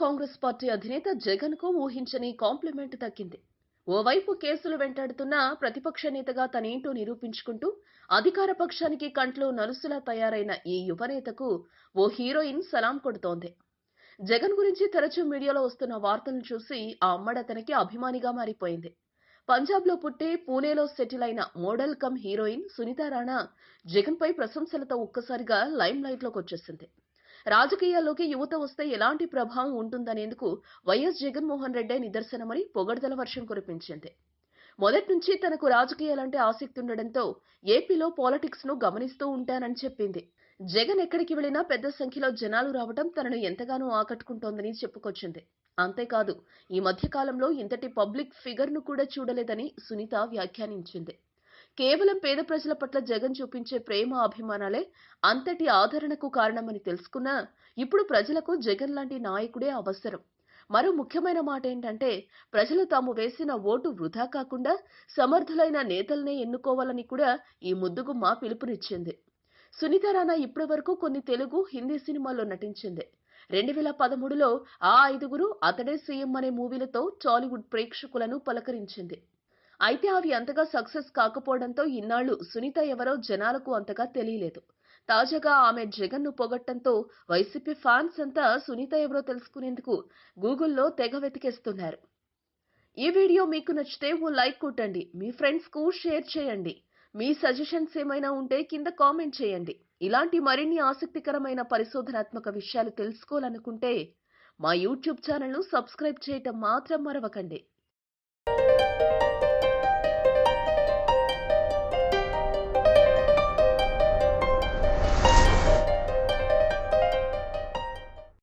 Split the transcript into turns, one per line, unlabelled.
Congress party అధినేత జగన్ కు ఊహించని కాంప్లిమెంట్ దక్కింది. ఓవైపు కేసులు వెంటాడుతున్న ప్రతిపక్ష నేతగా తనేంటో నిరూపించుకుంటూ అధికార పక్షానికి కంట్లో నలుసులా తయారైన ఈ యువనేతకు ఓ హీరోయిన్ సలాం కొడుతోంది. జగన్ గురించి తరచూ మీడియాలో వస్తున్న వార్తలను చూసి ఆ అమ్మడతనికి అభిమానిగా మారిపోయింది. పంజాబ్ లో పుట్టి పూణేలో సెటిల్ అయిన model cum heroine Sunitha Rana Jagan పై ప్రశంసలతో ఒక్కసారిగా లైమ్ లైట్ లోకి వచ్చేసింది. రాజకీయాల్లోకి యువత వస్తే ఎలాంటి ప్రభావం ఉంటుందనేందుకు వైఎస్ జగన్మోహన్ రెడ్డే నిదర్శనమని పొగడ్తల వర్షం కురిపించింది. మొదటి నుంచి తనకు రాజకీయాలంటే ఆసక్తి ఉండడంతో ఏపీలో పాలిటిక్స్ ను గమనిస్తూ ఉంటానని చెప్పింది. జగన్ ఎక్కడికి వెళ్లినా పెద్ద సంఖ్యలో జనాలు రావడం తనను ఎంతగానో ఆకట్టుకుంటోందని చెప్పుకొచ్చింది. అంతేకాదు, ఈ మధ్య కాలంలో ఇంతటి పబ్లిక్ ఫిగర్ ను కూడా చూడలేదని సునీత వ్యాఖ్యానించింది. కేవలం పేద ప్రజల పట్ల జగన్ చూపించే ప్రేమ అభిమానాలే అంతటి ఆదరణకు కారణమని తెలుసుకున్నా ఇప్పుడు ప్రజలకు జగన్ లాంటి నాయకుడే అవసరం. మరో ముఖ్యమైన మాట ఏంటంటే ప్రజలు తాము వేసిన ఓటు వృధా కాకుండా సమర్థులైన నేతల్నే ఎన్నుకోవాలని కూడా ఈ ముద్దుగుమ్మ పిలుపునిచ్చింది. సునీత రాణా ఇప్పటి వరకు కొన్ని తెలుగు, హిందీ సినిమాల్లో నటించింది. 2013లో ఆ ఐదుగురు, అతడే సీఎం అనే మూవీలతో టాలీవుడ్ ప్రేక్షకులను పలకరించింది. అయితే అవి అంతగా సక్సెస్ కాకపోవడంతో ఇన్నాళ్లు సునీత ఎవరో జనాలకు అంతగా తెలియలేదు. తాజాగా ఆమె జగన్ ను పొగట్టంతో వైసీపీ ఫ్యాన్స్ అంతా సునీత ఎవరో తెలుసుకునేందుకు గూగుల్లో తెగ వెతికేస్తున్నారు. ఈ వీడియో మీకు నచ్చితే ఓ లైక్ కొట్టండి, మీ ఫ్రెండ్స్ కు షేర్ చేయండి. మీ సజెషన్స్ ఏమైనా ఉంటే కింద కామెంట్ చేయండి. ఇలాంటి మరిన్ని ఆసక్తికరమైన పరిశోధనాత్మక విషయాలు తెలుసుకోవాలనుకుంటే మా యూట్యూబ్ ఛానల్ ను సబ్స్క్రైబ్ చేయటం మాత్రం మరవకండి.